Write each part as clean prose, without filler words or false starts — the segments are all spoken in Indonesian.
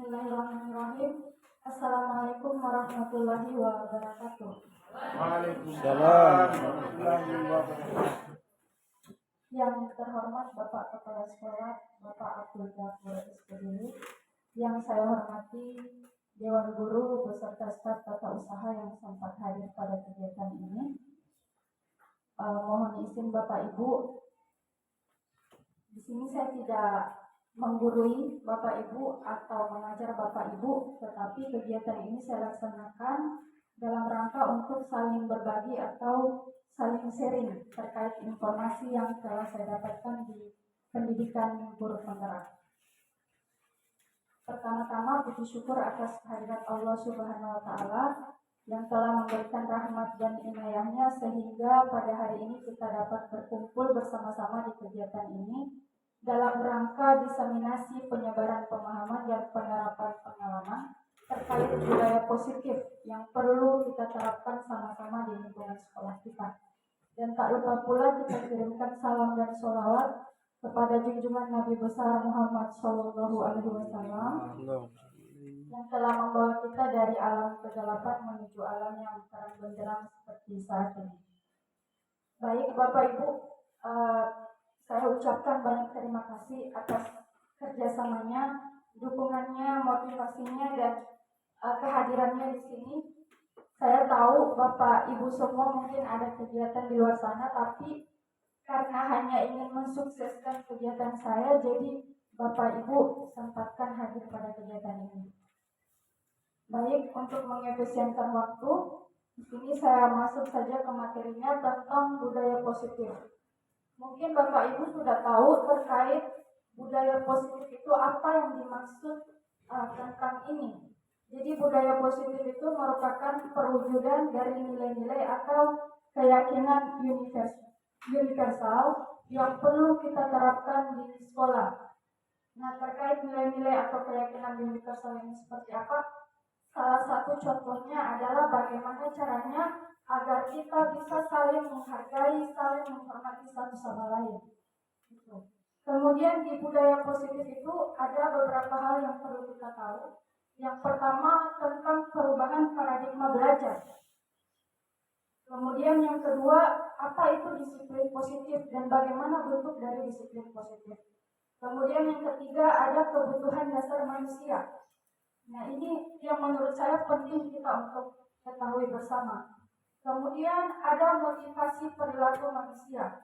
Bismillahirrahmanirrahim. Assalamualaikum warahmatullahi wabarakatuh. Waalaikumsalam warahmatullahi wabarakatuh. Yang terhormat Bapak Kepala Sekolah, Bapak Abdul Ghafur SPDI, yang saya hormati Dewan Guru beserta staf tata usaha yang sempat hadir pada kegiatan ini. Mohon izin Bapak Ibu, di sini saya tidak menggurui Bapak Ibu atau mengajar Bapak Ibu, tetapi kegiatan ini saya laksanakan dalam rangka untuk saling berbagi atau saling sharing terkait informasi yang telah saya dapatkan di pendidikan guru penggerak. Pertama-tama puji syukur atas kehadirat Allah Subhanahu wa Ta'ala yang telah memberikan rahmat dan inayahnya sehingga pada hari ini kita dapat berkumpul bersama-sama di kegiatan ini dalam rangka diseminasi penyebaran pemahaman dan penerapan pengalaman terkait budaya positif yang perlu kita terapkan sama-sama di lingkungan sekolah kita. Dan tak lupa pula kita kirimkan salam dan sholawat kepada junjungan Nabi besar Muhammad SAW yang telah membawa kita dari alam kegelapan menuju alam yang terang benderang seperti saat ini. Baik Bapak Ibu, saya ucapkan banyak terima kasih atas kerjasamanya, dukungannya, motivasinya, dan kehadirannya di sini. Saya tahu Bapak Ibu semua mungkin ada kegiatan di luar sana, tapi karena hanya ingin mensukseskan kegiatan saya, jadi Bapak Ibu sempatkan hadir pada kegiatan ini. Baik, untuk mengefisienkan waktu, di sini saya masuk saja ke materinya tentang budaya positif. Mungkin Bapak Ibu sudah tahu terkait budaya positif itu apa yang dimaksud tentang ini. Jadi budaya positif itu merupakan perwujudan dari nilai-nilai atau keyakinan universal yang perlu kita terapkan di sekolah. Nah, terkait nilai-nilai atau keyakinan universal ini seperti apa? Salah satu contohnya adalah bagaimana caranya agar kita bisa saling menghargai, saling menghormati satu sama lain. Kemudian di budaya positif itu ada beberapa hal yang perlu kita tahu. Yang pertama tentang perubahan paradigma belajar. Kemudian yang kedua, apa itu disiplin positif dan bagaimana bentuk dari disiplin positif. Kemudian yang ketiga ada kebutuhan dasar manusia. Nah, ini yang menurut saya penting kita untuk ketahui bersama. Kemudian ada motivasi perilaku manusia.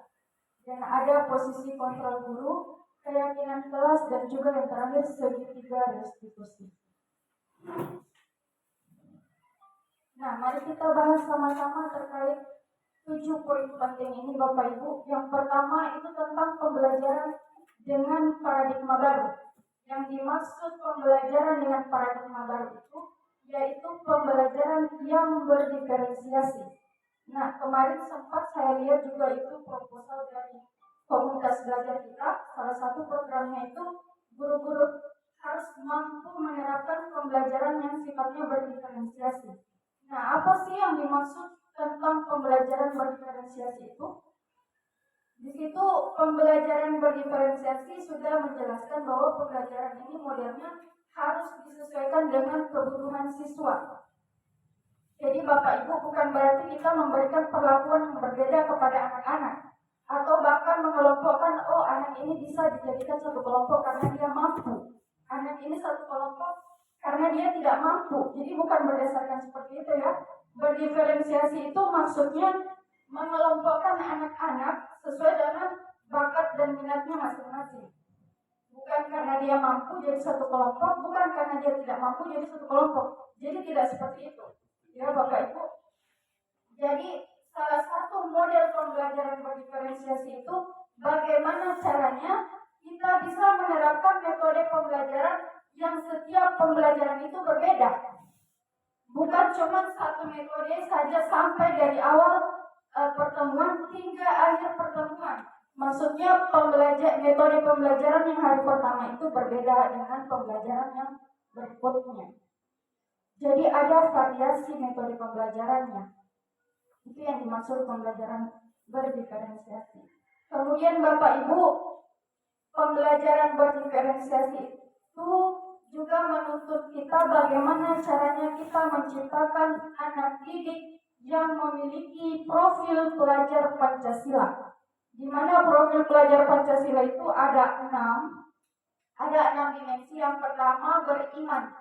Dan ada posisi kontrol guru, keyakinan kelas, dan juga yang terakhir segitiga restitusi. Nah, mari kita bahas sama-sama terkait 7 poin penting ini Bapak Ibu. Yang pertama itu tentang pembelajaran dengan paradigma baru. Yang dimaksud pembelajaran dengan paradigma baru itu yaitu pembelajaran yang berdiferensiasi. Nah, kemarin sempat saya lihat juga itu proposal dari komunitas belajar kita. Salah satu programnya itu guru-guru harus mampu menerapkan pembelajaran yang sifatnya berdiferensiasi. Nah, apa sih yang dimaksud tentang pembelajaran berdiferensiasi itu? Di situ pembelajaran berdiferensiasi sudah menjelaskan bahwa pembelajaran ini modelnya harus disesuaikan dengan kebutuhan siswa. Jadi Bapak Ibu bukan berarti kita memberikan perlakuan yang berbeda kepada anak-anak atau bahkan mengelompokkan anak ini bisa dijadikan satu kelompok karena dia mampu, anak ini satu kelompok karena dia tidak mampu. Jadi bukan berdasarkan seperti itu ya. Berdiferensiasi itu maksudnya mengelompokkan anak-anak sesuai dengan bakat dan minatnya masing-masing. Bukan karena dia mampu jadi satu kelompok, bukan karena dia tidak mampu jadi satu kelompok. Jadi tidak seperti itu. Ya Bapak Ibu. Jadi salah satu model pembelajaran berdiferensiasi itu bagaimana caranya kita bisa menerapkan metode pembelajaran yang setiap pembelajaran itu berbeda. Bukan cuma satu metode saja sampai dari awal pertemuan hingga akhir pertemuan. Maksudnya metode pembelajaran yang hari pertama itu berbeda dengan pembelajaran yang berikutnya. Jadi ada variasi metode pembelajarannya. Itu yang dimaksud pembelajaran berdiferensiasi. Kemudian Bapak Ibu, pembelajaran berdiferensiasi itu juga menuntut kita bagaimana caranya kita menciptakan anak didik yang memiliki profil pelajar Pancasila. Di mana profil pelajar Pancasila itu ada enam dimensi. Yang pertama, beriman,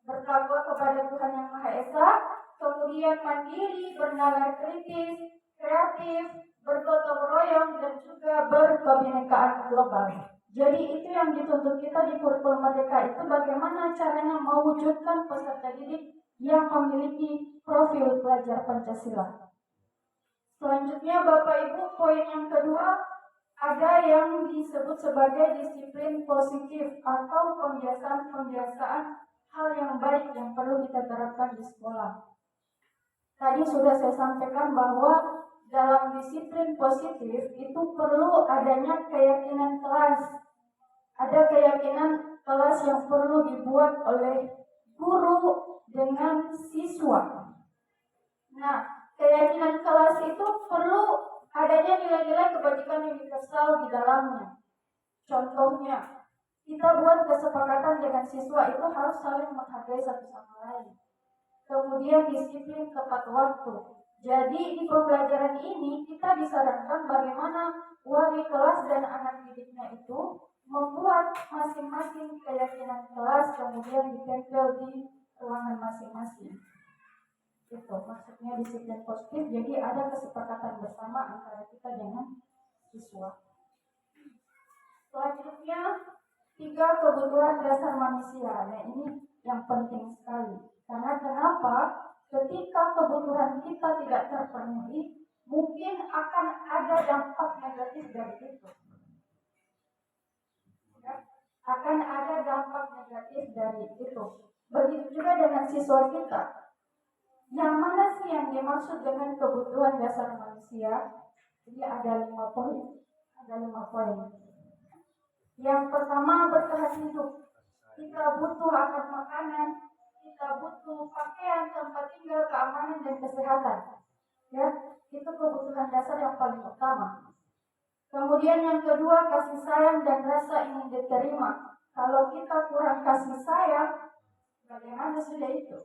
bertakwa kepada Tuhan Yang Maha Esa, kemudian mandiri, bernalar kritis, kreatif, bergotong royong, dan juga berkebinekaan global. Jadi itu yang dituntut kita di kurikulum Merdeka itu bagaimana caranya mewujudkan peserta didik yang memiliki profil pelajar Pancasila. Selanjutnya Bapak Ibu, poin yang kedua, ada yang disebut sebagai disiplin positif atau pembiasaan hal yang baik yang perlu kita terapkan di sekolah. Tadi sudah saya sampaikan bahwa dalam disiplin positif itu perlu adanya keyakinan kelas. Ada keyakinan kelas yang perlu dibuat oleh guru dengan siswa. Nah, keyakinan kelas itu perlu adanya nilai-nilai kebajikan universal di dalamnya. Contohnya, kita buat kesepakatan dengan siswa itu harus saling menghargai satu sama lain. Kemudian disiplin tepat waktu. Jadi di pembelajaran ini kita disarankan bagaimana wali kelas dan anak didiknya itu membuat masing-masing keyakinan kelas kemudian ditempel di ruangan masing-masing. Itu maksudnya disiplin positif. Jadi ada kesepakatan bersama antara kita dengan siswa. Selanjutnya 3 kebutuhan dasar manusia. Nah ini yang penting sekali. Karena kenapa? Ketika kebutuhan kita tidak terpenuhi, mungkin akan ada dampak negatif dari itu. Ya, akan ada dampak negatif dari itu. Begitu juga dengan siswa kita. Yang mana sih yang dimaksud dengan kebutuhan dasar manusia? Jadi ada 5 poin. Yang pertama, bertahan hidup. Kita butuh akan makanan, kita butuh pakaian, tempat tinggal, keamanan, dan kesehatan. Ya, itu kebutuhan dasar yang paling utama. Kemudian yang kedua, kasih sayang dan rasa ingin diterima. Kalau kita kurang kasih sayang, bagaimana sudah itu?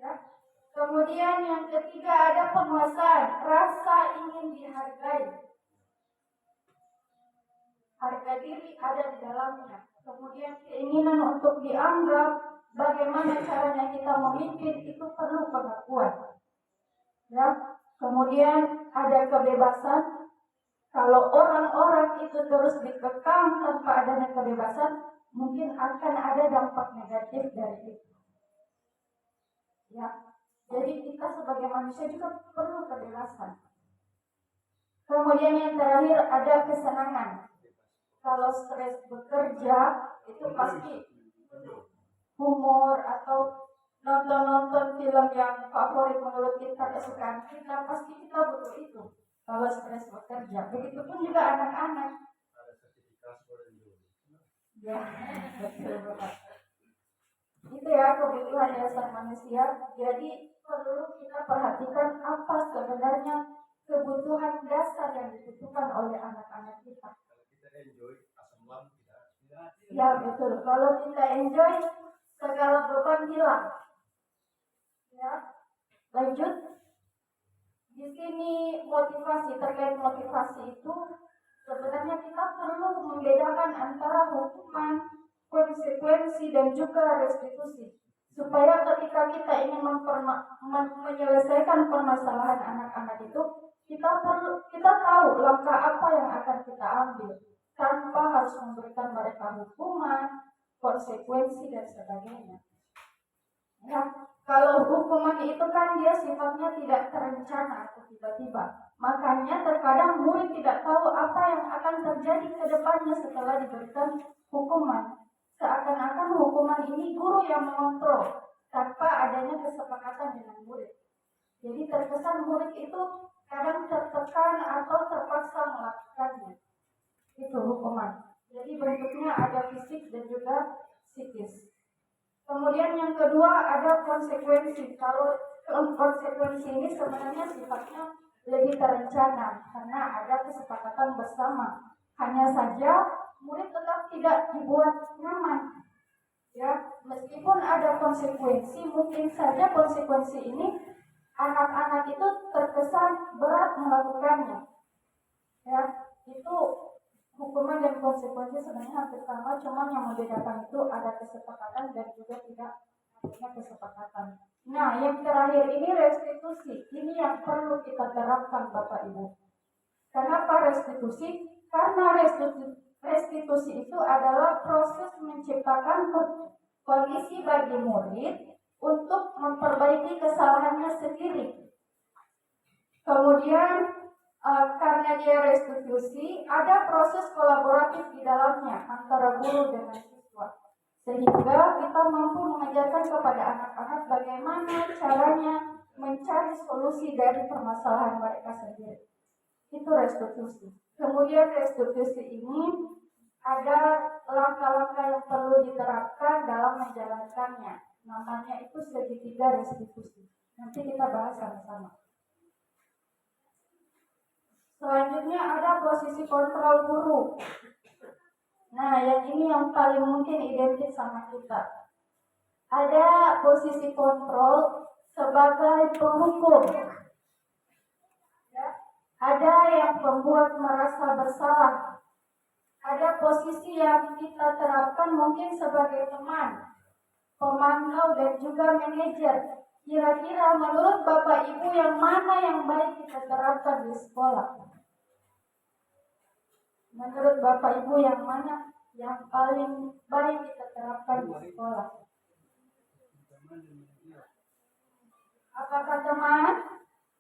Ya. Kemudian yang ketiga ada penguasaan, rasa ingin dihargai. Harga diri ada di dalamnya. Kemudian keinginan untuk dianggap, bagaimana caranya kita memimpin itu perlu pengakuan. Ya. Kemudian ada kebebasan. Kalau orang-orang itu terus dikekang tanpa adanya kebebasan, mungkin akan ada dampak negatif dari itu. Ya. Jadi kita sebagai manusia juga perlu kebebasan. Kemudian yang terakhir ada kesenangan. Kalau stres bekerja itu pasti humor atau nonton film yang favorit menurut kita, kesukaan kita, pasti kita butuh itu. Kalau stres bekerja, begitupun juga anak-anak. Ya, betul Bapak. Itu ya kebutuhan dasar manusia. Jadi perlu kita perhatikan apa sebenarnya kebutuhan dasar yang dibutuhkan oleh anak-anak kita. Enjoy asam lambung tidak. Ya betul. Kalau kita enjoy, segala beban hilang. Ya. Lanjut. Di sini motivasi, terkait motivasi itu sebenarnya kita perlu membedakan antara hukuman, konsekuensi, dan juga restitusi. Supaya ketika kita ingin menyelesaikan permasalahan anak-anak itu, kita tahu langkah apa yang akan kita ambil. Tanpa harus memberikan mereka hukuman, konsekuensi, dan sebagainya. Ya, kalau hukuman itu kan dia sifatnya tidak terencana atau tiba-tiba. Makanya terkadang murid tidak tahu apa yang akan terjadi ke depannya setelah diberikan hukuman. Seakan-akan hukuman ini guru yang mengontrol tanpa adanya kesepakatan dengan murid. Jadi terkesan murid itu kadang tertekan atau terpaksa melakukannya. Itu hukuman. Jadi bentuknya ada fisik dan juga psikis. Kemudian yang kedua ada konsekuensi. Kalau konsekuensi ini sebenarnya sifatnya lebih terencana karena ada kesepakatan bersama. Hanya saja murid tetap tidak dibuat nyaman. Meskipun ada konsekuensi, mungkin saja konsekuensi ini anak-anak itu terkesan berat melakukannya. Ya, itu hukuman dan konsekuensi sebenarnya hampir sama, cuma yang membedakan itu ada kesepakatan dan juga tidak adanya kesepakatan. Nah, yang terakhir ini restitusi. Ini yang perlu kita terapkan Bapak Ibu. Kenapa restitusi? Karena restitusi itu adalah proses menciptakan kondisi bagi murid untuk memperbaiki kesalahannya sendiri. Kemudian karena dia restitusi, ada proses kolaboratif di dalamnya antara guru dengan siswa, sehingga kita mampu mengajarkan kepada anak-anak bagaimana caranya mencari solusi dari permasalahan mereka sendiri. Itu restitusi. Kemudian restitusi ini ada langkah-langkah yang perlu diterapkan dalam menjalankannya. Namanya itu segitiga restitusi. Nanti kita bahas sama-sama. Selanjutnya ada posisi kontrol guru. Nah, yang ini yang paling mungkin identik sama kita. Ada posisi kontrol sebagai penghukum. Ya. Ada yang membuat merasa bersalah. Ada posisi yang kita terapkan mungkin sebagai teman, pemantau dan juga manajer. Kira-kira menurut Bapak Ibu yang mana yang baik kita terapkan di sekolah? Menurut Bapak Ibu yang mana yang paling baik kita terapkan di sekolah? Apakah teman,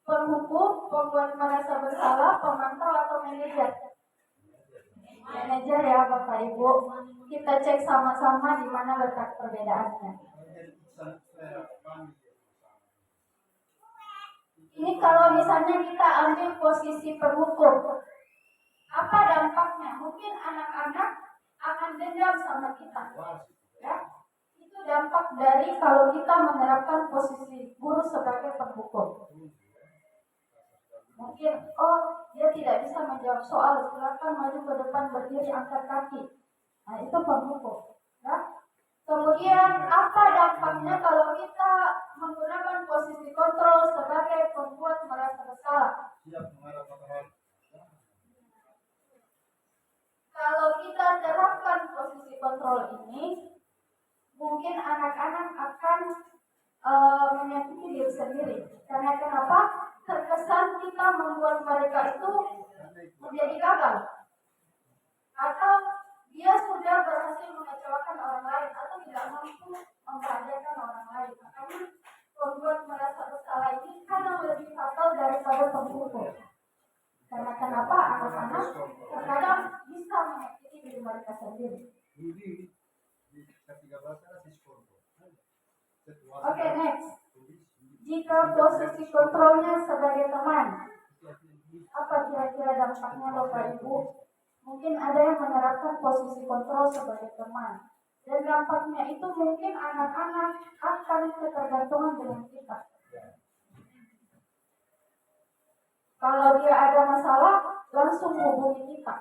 penghukum, pembuat merasa bersalah, pemantau atau manajer? Manajer ya Bapak Ibu. Kita cek sama-sama di mana letak perbedaannya. Ini kalau misalnya kita ambil posisi penghukum, apa dampaknya? Mungkin anak-anak akan dendam sama kita. Ya, itu dampak dari kalau kita menerapkan posisi guru sebagai penghukum. Mungkin, dia tidak bisa menjawab soal, silakan maju ke depan berdiri angkat kaki. Nah, itu penghukum. Ya. Kemudian apa dampaknya kalau kita menggunakan posisi kontrol sebagai pembuat merasa bersalah? Kalau kita terapkan posisi kontrol ini, mungkin anak-anak akan menyakiti diri sendiri. Karena kenapa? Terkesan kita membuat mereka itu menjadi gagal, atau dia sudah berhasil mengecewakan orang lain atau tidak mampu membahagiakan orang lain. Makanya membuat merasa bersalah ini kadang lebih fatal daripada penghukum. Karena kenapa? Anak-anak terkadang bisa menyakiti diri mereka sendiri. Oke, next. Jika posisi kontrolnya sebagai teman, apa kira-kira dampaknya Bapak Ibu? Mungkin ada yang menerapkan posisi kontrol sebagai teman, dan dampaknya itu mungkin anak-anak akan ketergantungan dengan kita. Kalau dia ada masalah, langsung hubungi kita.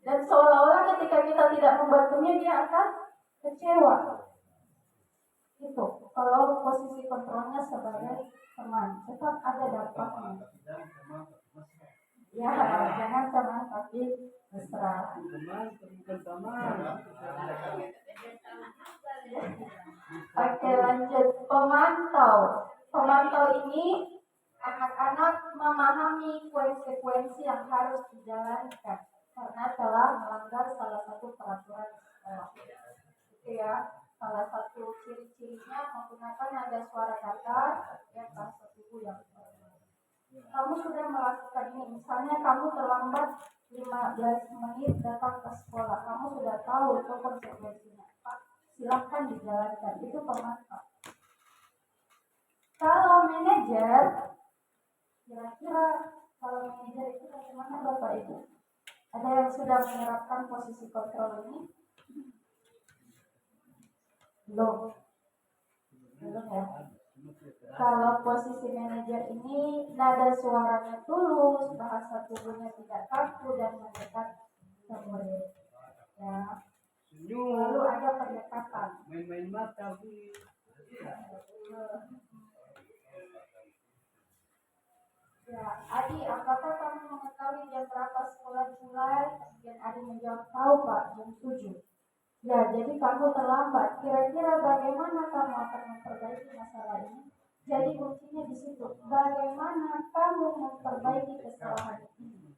Dan seolah-olah ketika kita tidak membantunya, dia akan kecewa. Itu kalau posisi kontrolnya sebagai teman, tetap ada dampaknya. Ya, jangan teman tapi mesra. Oke, lanjut. Pemantau ini anak-anak memahami konsekuensi yang harus dijalankan karena telah melanggar salah satu peraturan sekolah. Itu ya. Salah satu ciri-cirinya menggunakan nada suara datar dan bahasa tubuh yang formal. Kamu sudah melakukan ini, misalnya kamu terlambat 15 menit datang ke sekolah, kamu sudah tahu itu konsekuensinya apa, silahkan dijalankan. Itu pemantau. Kalau manajer, kira-kira kalau manajer itu bagaimana Bapak Ibu? Ada yang sudah menerapkan posisi kontrol ini? Belum ya. Kalau posisi manajer ini nada suaranya tulus, bahasa tubuhnya tidak kaku dan mendekat ke murid. Ya. Lalu ada pendekatan. main mata Bu. Ya, Adi, apakah kamu mengetahui jam berapa sekolah mulai? Dan Adi menjawab, tahu Pak, jam 7. Ya, jadi kamu terlambat. Kira-kira bagaimana kamu akan memperbaiki masalah ini? Jadi kuncinya di situ. Bagaimana kamu memperbaiki kesalahan ini?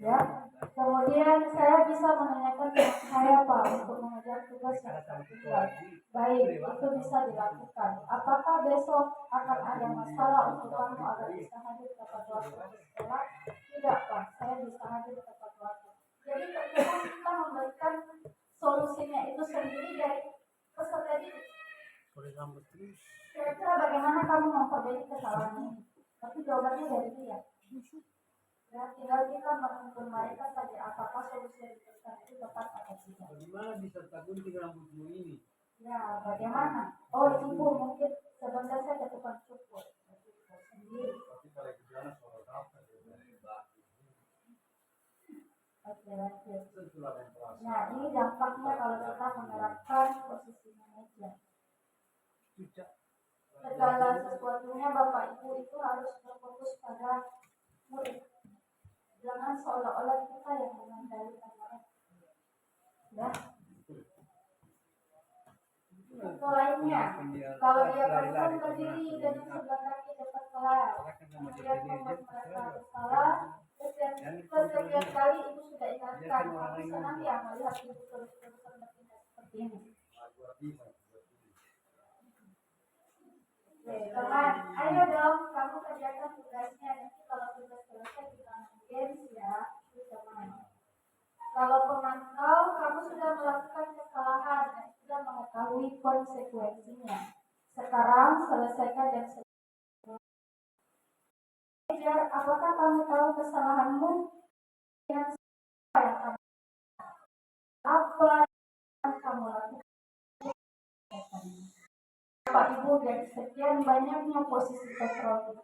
Ya, kemudian saya bisa menanyakan teman saya Pak untuk mengejar tugas yang tertinggal. Baik, itu bisa dilakukan. Apakah besok akan ada masalah untuk kamu agar bisa hadir tepat waktu di sekolah? Tidak Pak, saya bisa hadir tepat waktu. Jadi terkadang kita memberikan solusinya itu sendiri dari peserta didik. Kira-kira bagaimana kamu memperbaiki kesalahan ini? Tapi jawabannya dari dia. Ya, tinggal kita menuntun mereka saja apakah solusi yang diberikan itu tepat atau tidak. Bagaimana bisa tak gunting rambutmu ini? Ya, bagaimana? Oh, ibu mungkin sebentar saya ke tukang cukur sendiri. Oke. Nah, ini dampaknya kalau kita menerapkan posisi manajer. Segala sesuatunya Bapak Ibu itu harus berfokus pada murid. Jangan seolah-olah kita yang mengendalikan mereka. Ya. Itu lainnya, kalau dia perempuan berdiri dengan sebelah kaki depan kelas, kemudian membuat mereka bersalah, setiap kali ibu sudah ingatkan, kamu senang ya melihat ibu terus-terusan bertindak seperti ini. Oke, teman, ayo dong, kamu kerjakan tugasnya. Nanti kalau tugas selesai kita main games ya, teman. Kalau pemantau, kamu sudah melakukan kesalahan dan sudah mengetahui konsekuensinya. Sekarang selesaikan dan belajar. Apakah kamu tahu kesalahanmu? Apa yang kamu lakukan? Bapak Ibu, dari sekian banyaknya posisi kontrol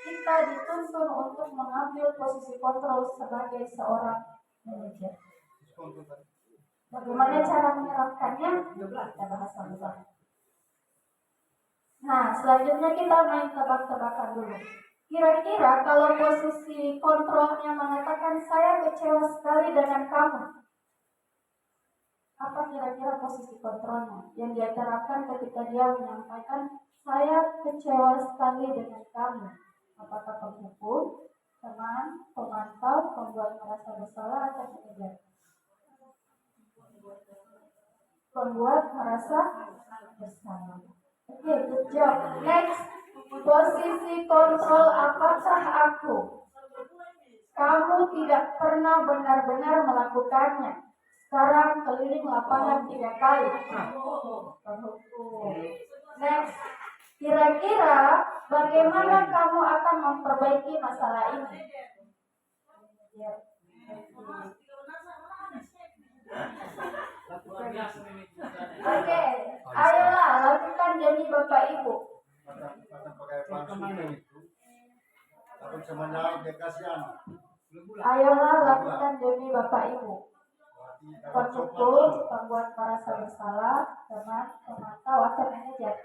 kita dituntun untuk mengambil posisi kontrol sebagai seorang manajer. Bagaimana cara menerapkannya? Kita bahas sama-sama. Nah, selanjutnya kita main tebak-tebakan dulu. Kira-kira kalau posisi kontrolnya mengatakan saya kecewa sekali dengan kamu, apa kira-kira posisi kontrolnya yang dia terapkan ketika dia menyampaikan saya kecewa sekali dengan kamu? Apakah penghukum, teman, pemantau, pembuat merasa bersalah atau manajer? Pembuat merasa bersalah. Oke, good job. Next, posisi kontrol apakah aku? Kamu tidak pernah benar-benar melakukannya. Sekarang keliling lapangan 3 kali. Next, kira-kira bagaimana kamu akan memperbaiki masalah ini? Oke, ayolah lakukan demi Bapak Ibu. Ayolah lakukan demi Bapak Ibu. Penghukum, pembuat merasa bersalah, teman, pemantau atau manajer.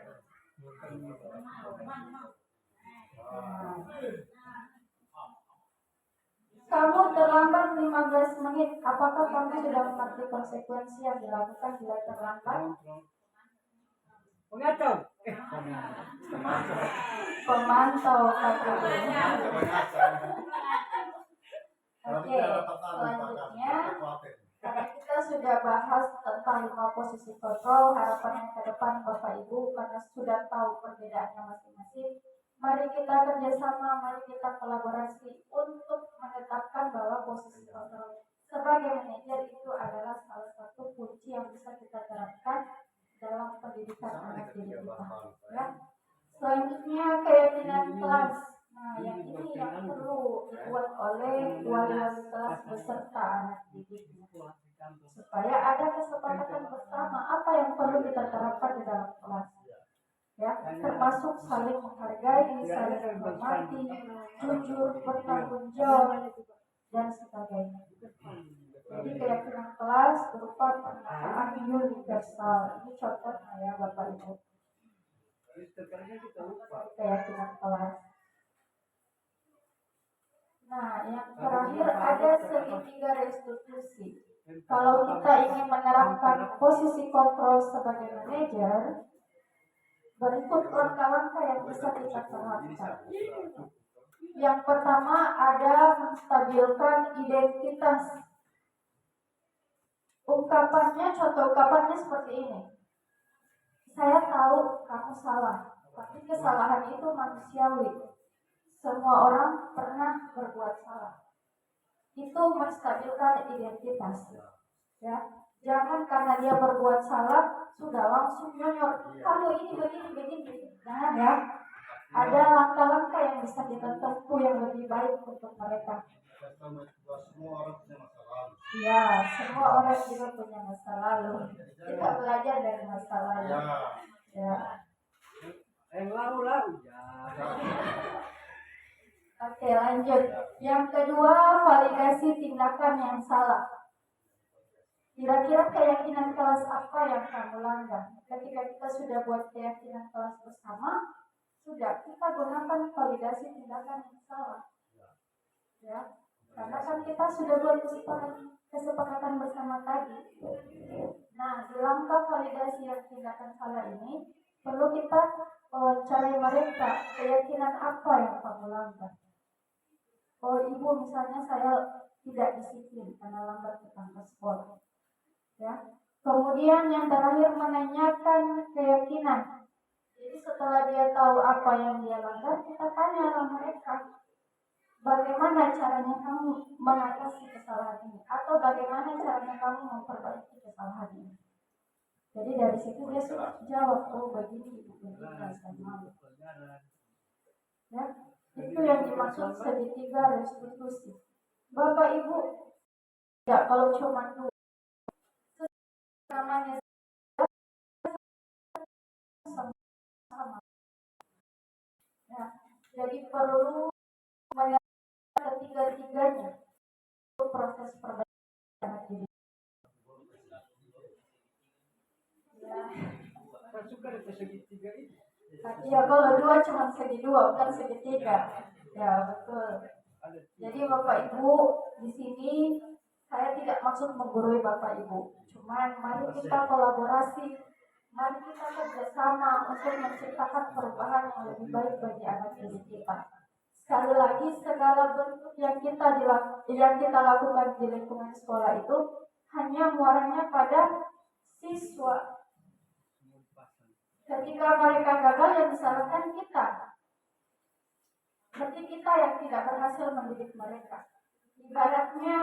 Kamu terlambat 15 menit. Apakah kamu sudah mengerti konsekuensi yang dilakukan bila terlambat? Pemantau KPB. Oke, selanjutnya karena kita sudah bahas tentang 5 posisi kontrol, harapannya ke depan Bapak Ibu karena sudah tahu perbedaannya masing-masing, mari kita kerjasama, mari kita kolaborasi untuk menetapkan bahwa posisi kontrol sebagai manajer itu adalah salah satu kunci yang bisa kita terapkan dalam pendidikan anak didik kita. Ya. Selanjutnya keyakinan kelas. Nah, yang ini yang perlu dibuat oleh wali-wali kelas beserta anak didiknya supaya ada kesepakatan bersama apa yang perlu kita terapkan di dalam kelas. Ya, termasuk saling menghargai, saling menghormati, jujur, bertanggung jawab dan sebagainya. Jadi keyakinan kelas berupa penataan Yulika universal. Ini contohnya ya Bapak Ibu. Terus terkadang kita lupa. Keyakinan kelas. Nah, yang terakhir ada segitiga restitusi. Kalau kita ingin menerapkan posisi kontrol sebagai manajer, berikut langkah-langkah yang bisa kita terapkan. Yang pertama ada menstabilkan identitas. Ungkapannya, contoh ungkapannya seperti ini. Saya tahu kamu salah, tapi kesalahan itu manusiawi. Semua orang pernah berbuat salah. Itu menstabilkan identitas. Ya, jangan karena dia berbuat salah sudah langsung nyonyor. Kamu ini begini. Jangan ya. Ada langkah-langkah yang bisa kita tempuh yang lebih baik untuk mereka. Semua orang punya masa lalu. Ya, semua orang juga punya masa lalu. Kita belajar dari masa lalu. Ya. Yang lalu ya. Oke, lanjut. Yang kedua, validasi tindakan yang salah. Kira-kira keyakinan kelas apa yang kamu langgar? Ketika kita sudah buat keyakinan kelas bersama, sudah kita gunakan validasi tindakan yang salah. Ya, karena kan kita sudah buat kesepakatan bersama tadi. Nah, di langkah validasi yang tindakan salah ini, perlu kita wawancari mereka keyakinan apa yang kamu langgar. Oh, ibu misalnya saya tidak disiplin karena lambat datang ke sekolah. Ya. Kemudian yang terakhir menanyakan keyakinan. Jadi setelah dia tahu apa yang dia langgar, kita tanya sama mereka, bagaimana caranya kamu mengatasi kesalahan ini, atau bagaimana caranya kamu memperbaiki kesalahan ini. Jadi dari situ dia sudah jawab, oh begini. Ya. Itu yang dimaksud segitiga restitusi. Bapak Ibu, ya kalau cuma dua namanya sama. Ya, jadi perlu melihat ketiga-tiganya untuk proses perbaikan diri. Ya. Saya suka itu segitiga itu. Ya kalau dua cuma segi dua, bukan segitiga. Ya betul. Jadi Bapak Ibu di sini saya tidak maksud menggurui Bapak Ibu. Cuman mari kita kolaborasi, mari kita kerjasama untuk menciptakan perubahan yang lebih baik bagi anak didik kita. Sekali lagi segala bentuk yang kita lakukan di lingkungan sekolah itu hanya muaranya pada siswa. Ketika mereka gagal yang disalahkan kita. Berarti kita yang tidak berhasil mendidik mereka. Ibaratnya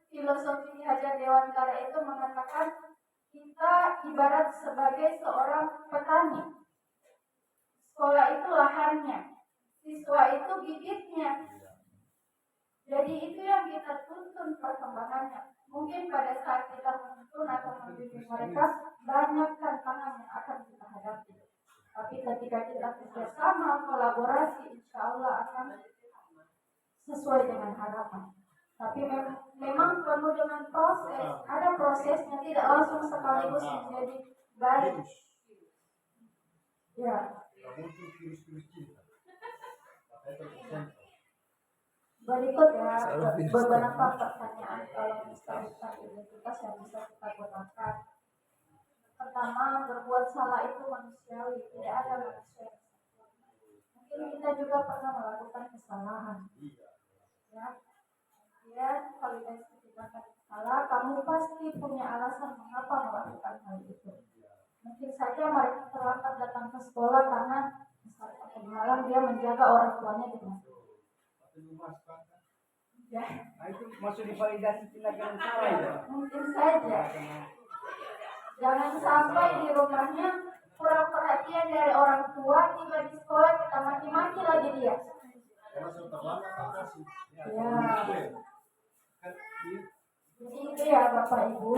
filosofi Ki Hajar Dewantara itu mengatakan kita ibarat sebagai seorang petani. Sekolah itu lahannya, siswa itu bibitnya. Jadi itu yang kita tuntun perkembangannya. Mungkin pada saat kita menuntun atau membimbing mereka, banyak tantangan yang akan kita hadapi. Tapi ketika kita bersama kolaborasi, insya Allah akan sesuai dengan harapan. Tapi memang perlu dengan proses. Ada prosesnya, tidak langsung sekaligus menjadi baik. Ya. Berikut ya beberapa pertanyaan kalau misalnya identitas yang bisa kita gunakan. Pertama, berbuat salah itu manusiawi, tidak ada manusia yang sempurna. Mungkin kita juga pernah melakukan kesalahan. Ya, validasi tindakan salah, kamu pasti punya alasan mengapa melakukan hal itu. Mungkin saja mereka terlambat datang ke sekolah karena misalnya malam dia menjaga orang tuanya di rumah. Ya. Nah, itu masuk di validasi tindakan salah ya? Mungkin saja. Jangan sampai di rumahnya kurang perhatian dari orang tua, tiba di sekolah kita maki-maki lagi dia. Ya. Jadi itu ya Bapak Ibu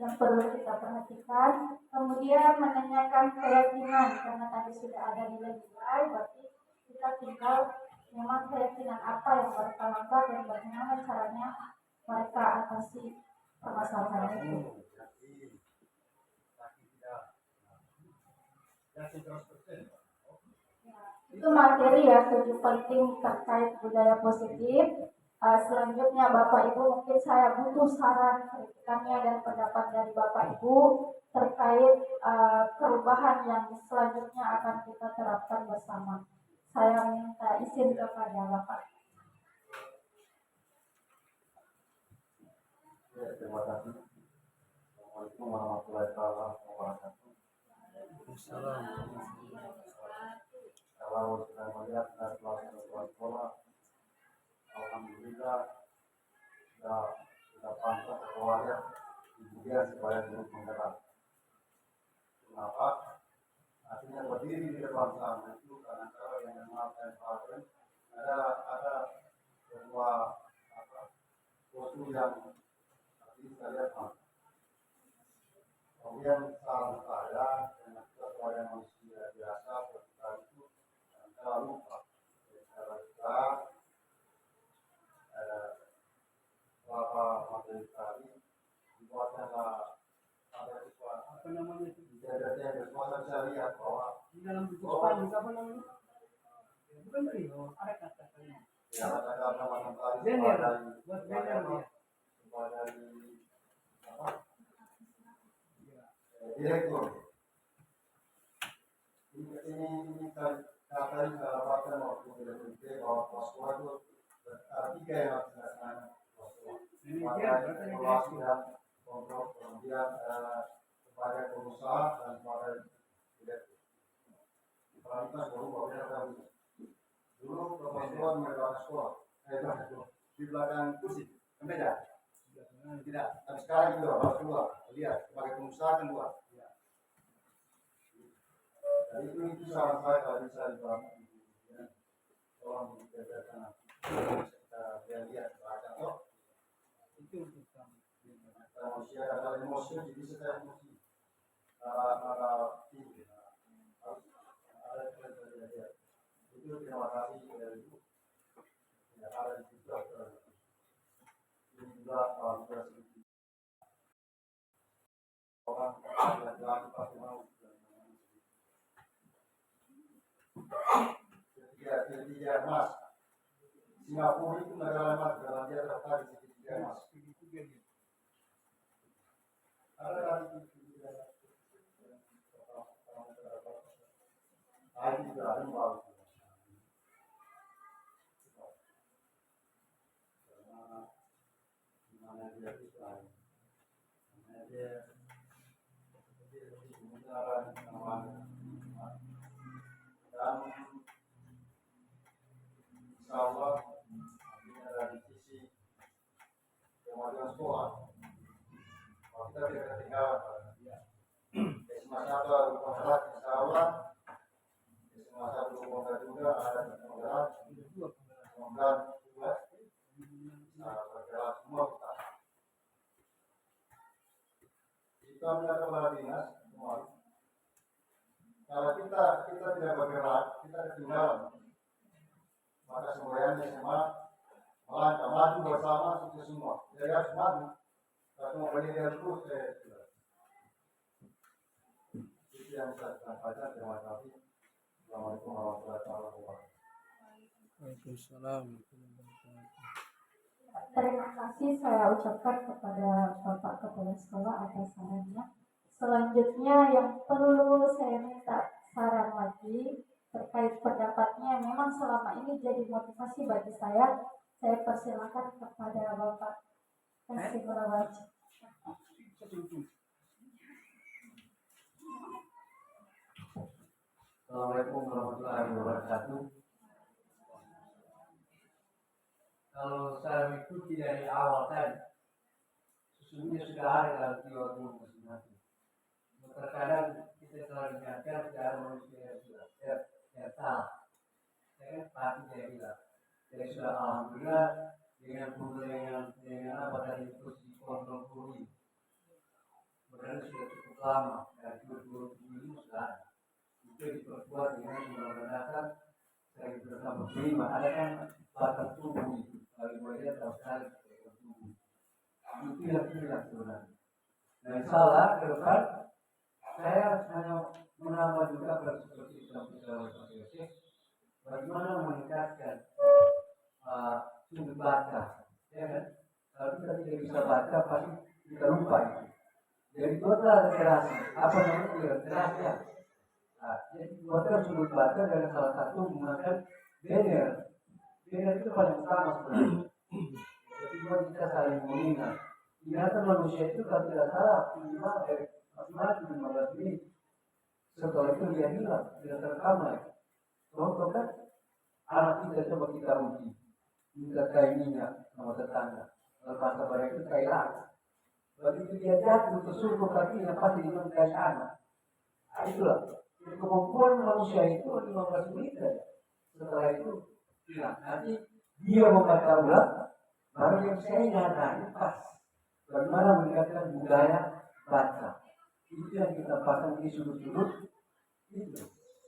yang perlu kita perhatikan. Kemudian menanyakan keyakinan, karena tadi sudah ada nilai-nilai, berarti kita tinggal memang keyakinan apa yang mereka lakukan dan bagaimana caranya mereka atasi permasalahan itu. Yakin 100%. Itu materi ya, 7 penting terkait budaya positif. Selanjutnya Bapak Ibu, mungkin saya butuh saran kritikannya dan pendapat dari Bapak Ibu terkait perubahan yang selanjutnya akan kita terapkan bersama. Saya minta izin kepada Bapak. Ya, terima kasih. Assalamualaikum warahmatullahi wabarakatuh. Kalau sudah melihat dari sekolah, alhamdulillah sudah pantas keluarga kemudian supaya terus menggerak. Kenapa? Artinya berdiri di depan sana itu karena cara yang memakai paten ada sebuah postur yang kita lihat. Kemudian saran saya dengan sesuai manusia biasa kita itu jangan lupa cara kita beberapa materi tadi dibuatnya ada sesuatu Apa namanya itu? yang bersuara bisa lihat bahwa Di dalam buku spanduk apa namanya? Bukan Rio, ada kata-katanya. ya kata-kata macam tadi Banner, buat banner dia. sebagai apa direktur ini kata yang saya dapatkan waktu direktur bahwa Pasua itu tiga yang harus dilaksanakan Pasua. Sebagai evaluasi dan kontrol, kemudian sebagai pengusaha dan sebagai direktur. Diperhatikan bahwa berbeda dulu Pasua memegang sekolah, di belakang kursi, beda. Tidak, tapi sekarang itu harus keluar. Lihat, sebagai pengusaha kan keluar. Jadi itu saran saya kalau bisa dibangun. Tolong dikerjakan. Kita lihat baca toh. Itu untuk kamu. Manusia ada emosi, jadi setiap emosi. Ada tinggi. Ada kerja. Itu terima kasih dari ibu. Ya ada di situ. Ini juga kita sedikit orang yang lagi pasti mau. Ketiga emas. Singapura itu negara emas, dalam dia tertarik di ketiga emas. Ada lagi ketiga emas. Itu juga ada yang bagus. Mana dia Islam, mana dia kebenaran namanya. Dan insya Allah artinya dari sisi kemajuan sekolah kalau kita tidak ketinggalan SMA 1 berpenggerak insya Allah SMA 1 berpenggerak juga ada berpenggerak bergerak semua kita melihat kepala dinas semua. Kalau kita tidak bergerak, kita ketinggalan. Maka semuanya SMA melangkah maju bersama sukses semua. Jadi harus maju. Kalau mau berdiri terus, itu yang bisa kita baca. Terima kasih. Assalamualaikum warahmatullahi wabarakatuh. Waalaikumsalam. Terima kasih saya ucapkan kepada Bapak Kepala Sekolah atas sarannya. Selanjutnya yang perlu saya minta saran lagi terkait pendapatnya, memang selama ini jadi motivasi bagi saya persilakan kepada Bapak Kasih Merawaji. Assalamualaikum warahmatullahi wabarakatuh. Kalau saya mengikuti dari awal tadi, sesungguhnya sudah ada dalam jiwa guru masing-masing. Terkadang kita selalu diingatkan tidak ada manusia yang sudah salah. Saya kan pasti saya bilang. Jadi sudah alhamdulillah dengan apa tadi posisi kontrol guru ini. Berarti sudah cukup lama dari 2007 ini sudah ada. Itu diperkuat dengan undang-undang dasar 1945. Ada kan batas tubuh itu. Kalau boleh tahu sekali batas tubuh. Itu yang tidak sebenarnya. Nah, insya Allah ke depan saya hanya menambah juga seperti dalam Yosef, bagaimana meningkatkan sudut baca, ya kan? Kalau kita tidak bisa baca pasti kita lupa itu. Jadi buatlah literasi, apa namanya literasi ya. Nah, jadi buatkan sudut baca dengan salah satu menggunakan banner. Banner itu paling utama sebenarnya. Jadi buat kita saling mengingat. Ingatan manusia itu kalau tidak salah minimal dari maksimal 15 menit. Setelah itu dia hilang, tidak terekam lagi. Contoh kan, anak kita coba kita uji, minta kain minyak sama tetangga. Lepas sabar itu kain lagi. Begitu dia jatuh tersuruh kakinya pasti dengan kain anak. Nah, itulah. Jadi kemampuan manusia itu 15 menit saja. Setelah itu hilang. Nanti dia membaca ulang, baru yang saya ingat, nah ini pas. Bagaimana meningkatkan budaya baca. Itu yang kita pasang di sudut-sudut.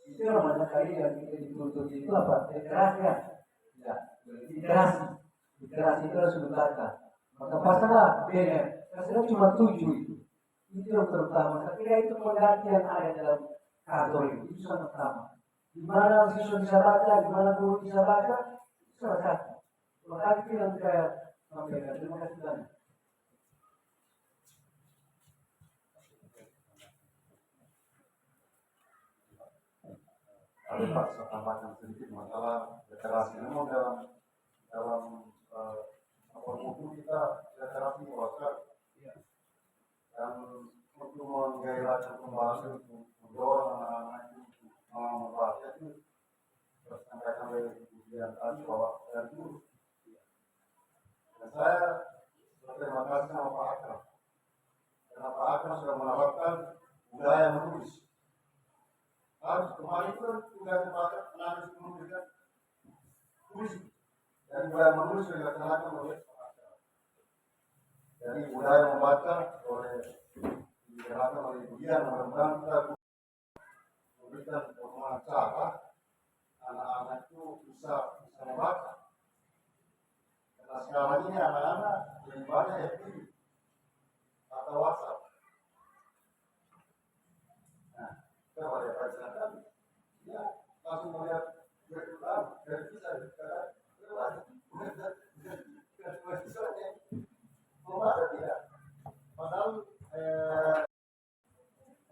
Itu namanya kali yang kita dituntut itu apa? Literasi ya. Ya, literasi. Literasi itu harus sudut baca. Maka pasanglah banner. Karena cuma 7 itu. Itu yang terutama. Saya kira itu pengganti yang ada dalam kantor itu. Itu sangat utama. Di mana siswa bisa baca, di mana guru bisa baca, itu salah satu. Maka itu yang saya sampaikan. Terima kasih banyak. Ada Pak, saya tambahkan sedikit masalah literasi. Memang dalam buku kita literasi luas dan untuk menggairahkan pembahasan untuk mendorong anak-anak itu membaca itu tersampaikan oleh ujian tadi bahwa dari dulu. Dan saya berterima kasih sama Pak Akram. Karena Pak Akram sudah menerapkan budaya menulis. Harus kemarin itu tugas kepada penulis menulis kan tulis. Dari budaya menulis sudah dilaksanakan oleh Pak Akram. Dari budaya membaca digerakkan oleh ujian, mudah-mudahan kita memberikan pemahaman cara anak-anak itu bisa membaca. Karena sekarang ini anak-anak lebih banyak FB atau WhatsApp. Nah, kita pada pelajaran ya langsung melihat berita dari kita membaca tidak. Padahal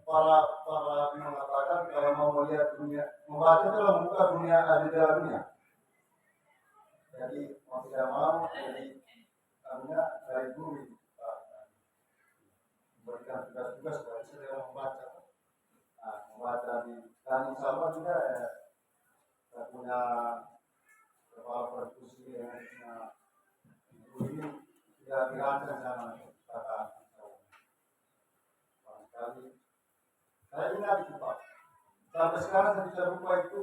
para mengatakan kalau mau melihat dunia, membaca itu adalah membuka dunia di dalam dunia. Jadi mau tidak mau, jadi artinya dari guru memberikan tugas-tugas kepada saya membaca. Nah, membaca dan insya Allah juga saya punya kepala perkusi yang ini tidak dirancang sama kata sekali. Saya ingat itu Pak. Sampai sekarang saya bisa lupa itu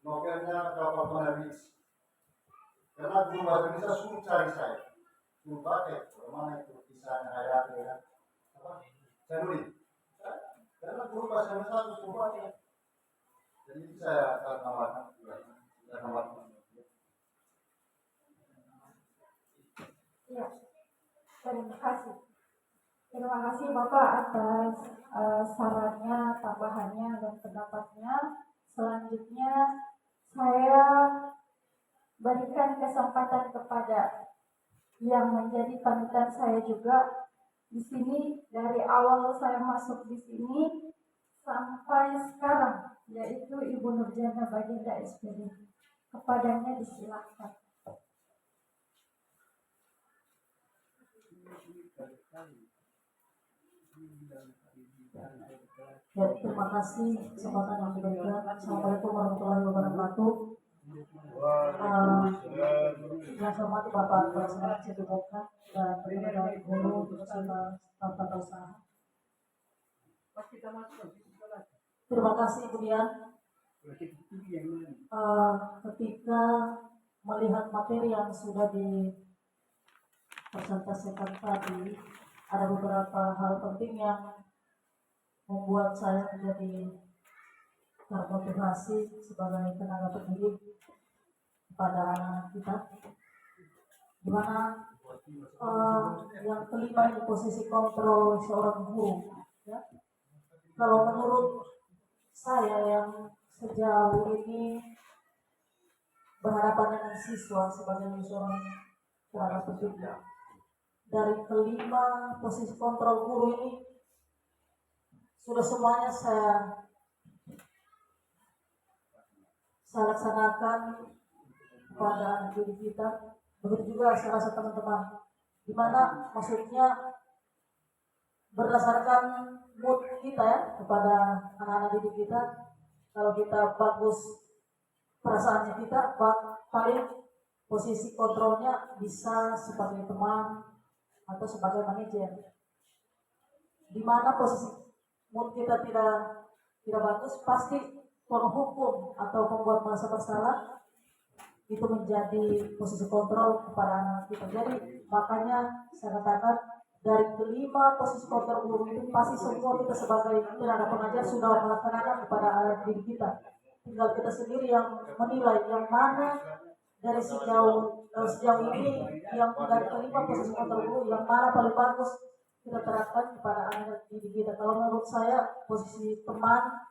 novelnya Kapal Penerbit. Karena guru bahasa Indonesia suruh cari saya. Suruh pakai bagaimana itu kisahnya Hayati ya. Apa? Saya nulis. Karena guru bahasa Indonesia suruh pakai. Jadi itu saya tambahkan. Saya tambahkan. Ya, terima kasih. Terima kasih Bapak atas sarannya, tambahannya, dan pendapatnya. Selanjutnya saya berikan kesempatan kepada yang menjadi panutan saya juga di sini dari awal saya masuk di sini sampai sekarang, yaitu Ibu Nurjana Baginda SPD. Kepadanya disilakan. Ya, terima kasih kesempatan yang diberikan. Assalamualaikum warahmatullahi wabarakatuh. Yang saya hormati Bapak Presiden Cedeboka dan Pegawai Guru beserta staf tata usaha. Terima kasih kemudian ketika melihat materi yang sudah dipresentasikan tadi, ada beberapa hal penting yang membuat saya menjadi termotivasi sebagai tenaga pendidik kepada anak kita, di mana yang kelima ini posisi kontrol seorang guru. Ya. Kalau menurut saya yang sejauh ini berhadapan dengan siswa sebagai seorang tenaga pendidik. Dari kelima posisi kontrol guru ini sudah semuanya saya laksanakan kepada anak didik kita. Begitu juga saya rasa teman-teman, di mana maksudnya berdasarkan mood kita ya kepada anak-anak didik kita. Kalau kita bagus perasaannya kita, paling posisi kontrolnya bisa sebagai teman atau sebagai manajer. Di mana posisi mood kita tidak bagus, pasti penghukum atau pembuat merasa bersalah itu menjadi posisi kontrol kepada anak kita. Jadi makanya saya katakan dari kelima posisi kontrol guru itu pasti semua kita sebagai tenaga pengajar sudah melaksanakan kepada anak didik kita. Tinggal kita sendiri yang menilai yang mana dari sejauh ini yang dari kelima posisi kontrol guru yang mana paling bagus kita terapkan kepada anak didik kita. Kalau menurut saya posisi teman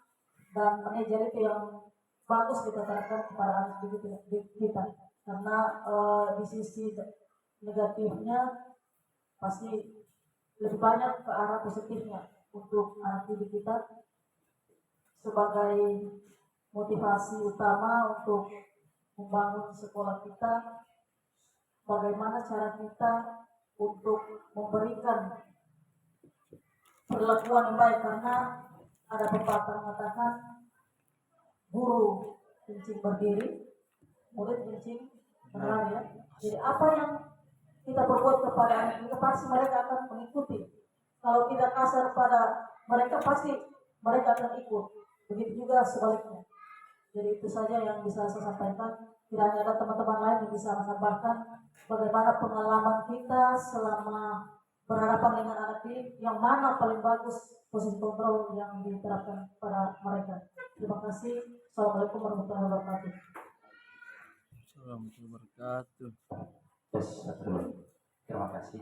dan manajer itu yang bagus kita terapkan kepada anak didik kita, karena di sisi negatifnya pasti lebih banyak ke arah positifnya untuk anak didik kita sebagai motivasi utama untuk membangun sekolah kita. Bagaimana cara kita untuk memberikan perlakuan yang baik, karena ada pepatah mengatakan guru kencing berdiri, murid kencing berlari ya. Jadi apa yang kita perbuat kepada anak kita pasti mereka akan mengikuti. Kalau kita kasar pada mereka pasti mereka akan ikut. Begitu juga sebaliknya. Jadi itu saja yang bisa saya sampaikan. Kiranya ada teman-teman lain yang bisa menambahkan bagaimana pengalaman kita selama berhadapan dengan anak didik, yang mana paling bagus posisi kontrol yang diterapkan pada mereka. Terima kasih. Assalamualaikum warahmatullahi wabarakatuh. Assalamualaikum warahmatullahi wabarakatuh. Yes, terima kasih.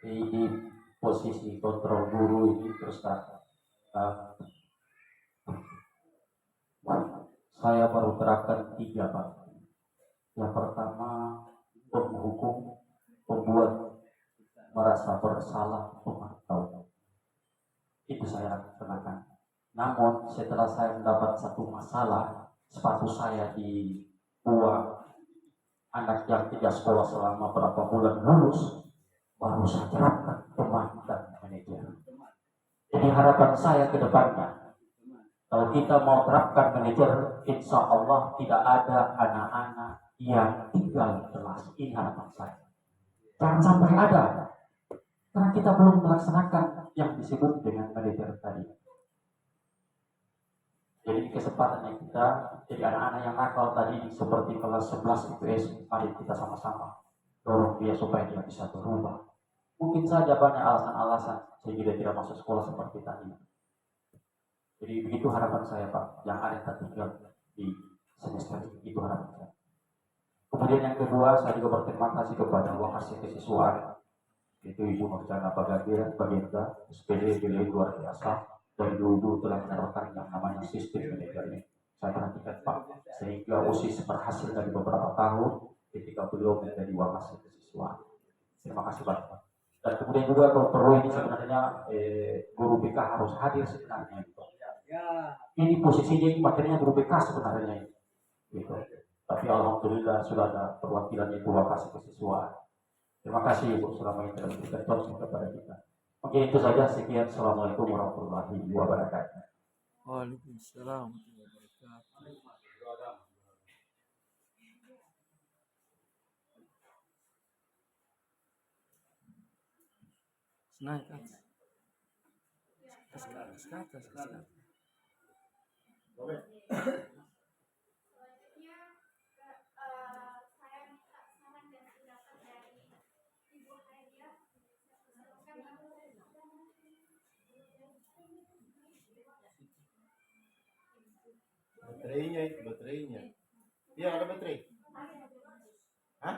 Di posisi kontrol guru ini terus saya baru terapkan 3 Pak. Yang pertama, untuk menghukum pembuat merasa bersalah atau itu saya laksanakan. Namun setelah saya mendapat satu masalah, sepatu saya dibuang, anak yang tidak sekolah selama berapa bulan lulus, baru saya terapkan teman dan manajer. Jadi harapan saya ke depannya, kalau kita mau terapkan manajer, insya Allah tidak ada anak-anak yang tinggal di kelas. Ini harapan saya. Jangan sampai ada, karena kita belum melaksanakan yang disebut dengan manajer tadi. Jadi kesempatan yang kita, jadi anak-anak yang nakal tadi seperti kelas 11 IPS, mari kita sama-sama dorong dia supaya dia bisa berubah. Mungkin saja banyak alasan-alasan sehingga dia tidak masuk sekolah seperti tadi. Jadi begitu harapan saya Pak, yang ada tertinggal di semester ini, itu harapan saya. Kemudian yang kedua, saya juga berterima kasih kepada Wakasih Kesiswaan, itu Ibu Nurjana Baginda, SPD beliau luar biasa, dari dulu telah menerapkan yang namanya sistem manajer. Saya perhatikan Pak, sehingga OSIS berhasil dari beberapa tahun ketika beliau menjadi Wakasih Kesiswaan. Terima kasih Pak. Dan kemudian juga kalau perlu ini sebenarnya guru BK harus hadir sebenarnya. Ini posisinya, ini materinya guru BK sebenarnya gitu. Tapi alhamdulillah sudah ada perwakilan Ibu Wakasih Kesiswaan. Terima kasih Ibu selama ini telah memberikan contoh kepada kita. Oke, itu saja. Sekian. Assalamualaikum warahmatullahi wabarakatuh. Waalaikumsalam warahmatullahi wabarakatuh. Naik ke atas. Selanjutnya saya minta saran dan pendapat dari Ibu Hadiah. Baterainya. Iya, ada baterai. Hah?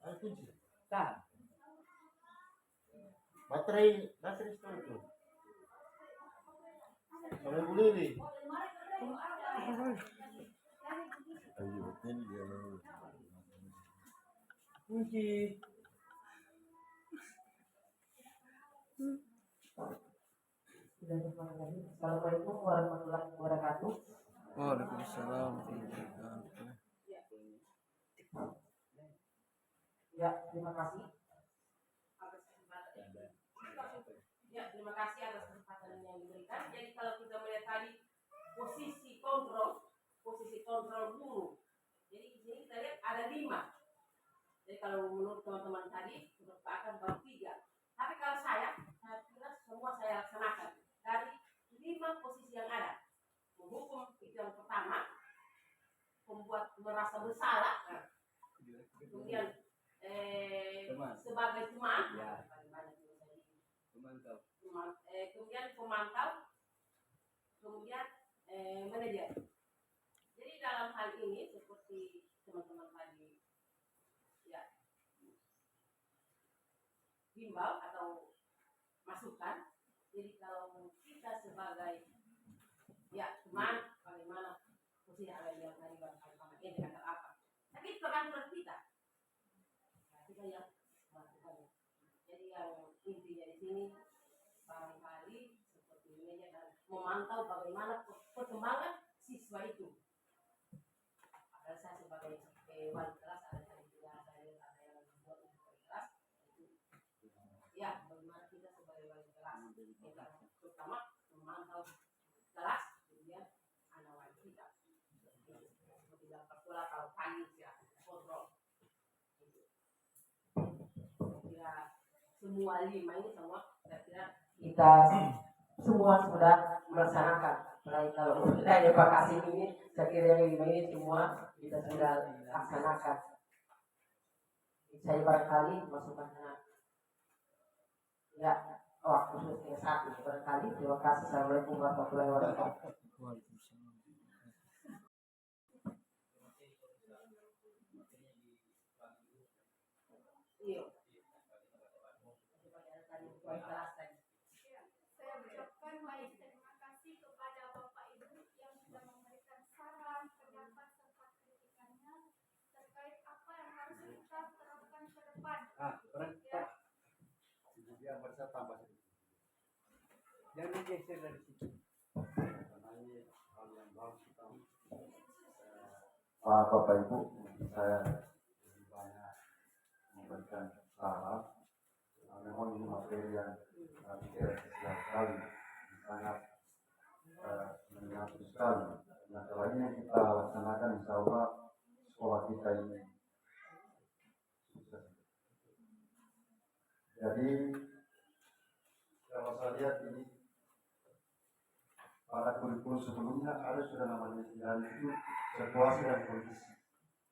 Ada kunci. Baterai itu. Sampai Bu Lili. Kunci. Assalamualaikum warahmatullahi wabarakatuh. Waalaikumsalam warahmatullahi wabarakatuh. Ya, terima kasih. Ya, terima kasih atas kesempatan yang diberikan. Jadi kalau kita melihat tadi posisi kontrol guru. Jadi di sini kita lihat ada 5. Jadi kalau menurut teman-teman tadi merupakan baru 3. Tapi kalau saya kira semua saya laksanakan dari 5 posisi yang ada. Menghukum itu yang pertama, membuat merasa bersalah. Nah, kemudian sebagai teman, ya, kemudian pemantau, kemudian manajer. Jadi dalam hal ini seperti teman-teman tadi ya himbau atau masukan. Jadi kalau kita sebagai ya teman, bagaimana posisi ada yang tadi barangkali ini kata apa? Tapi itu tergantung kita. Nah, kita yang melakukannya. Jadi yang intinya di sini barangkali seperti ini dan memantau bagaimana perkembangan siswa itu. Padahal saya sebagai wali kelas ada yang membuat wali kelas itu ya bagaimana kita sebagai wali kelas kita terutama memantau kelas kemudian anak wali kita seperti dalam sekolah kalau pagi ya kontrol itu. Kira semua 5 ini semua saya kira kita semua sudah melaksanakan. Baik kalau dari Pak Kasim ini, saya kira yang 5 ini semua kita sudah laksanakan. Saya barangkali masukannya ya khususnya 1 barangkali. Terima kasih. Assalamualaikum warahmatullahi wabarakatuh. Waalaikumsalam. Iya. Saya ucapkan baik terima kasih kepada Bapak Ibu yang sudah memberikan saran, pendapat serta kritikannya terkait apa yang harus kita terapkan ke depan. Ya. Yang merasa tambah sedikit. Yang digeser dari situ. Karena ini hal yang harus kita Bapak Ibu, saya lebih banyak memberikan saran. Memang ini materi yang tidak setiap kali sangat menyatu sekali. Nah, kalau ini yang kita laksanakan, insya Allah sekolah kita ini sukses. Jadi kalau saya lihat ini pada kurikulum sebelumnya ada sudah namanya dan itu situasi dan kondisi.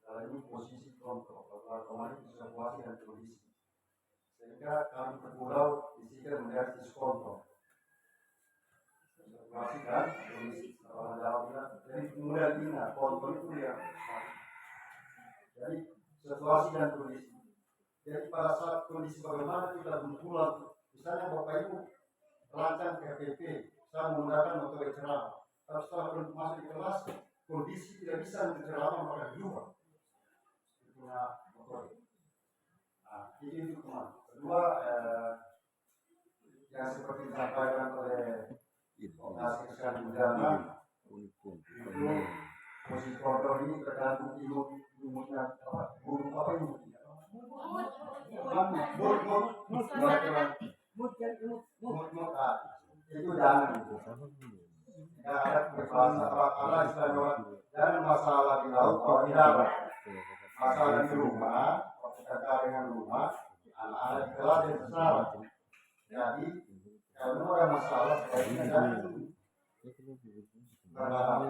Kalau ini posisi kontrol, kalau kemarin itu situasi dan kondisi. Sehingga kami berpulau di sini melihat sisi kontrol. Situasi dan kondisi. Kalau jawabnya, jadi kemudian ingat kontrol itu yang jadi situasi dan kondisi. Jadi pada saat kondisi bagaimana kita berpulau, misalnya Bapak Ibu rancang PPP, saya menggunakan metode ceramah. Tapi setelah masuk di kelas, kondisi tidak bisa menceramah maka di luar. Itu punya metode. Nah, ini itu teman. Kedua, yang seperti disampaikan oleh Kasih Sekali Udana, itu posisi kontrol ini tergantung ilmunya guru apa ini? Itu jangan itu. Tidak ada berbahasa apa istilah jangan masalah di laut kalau di darat. Masalah di rumah, terkait dengan rumah, anak-anak di kelas yang besar. Jadi kalau ada masalah sebaiknya jangan berharap.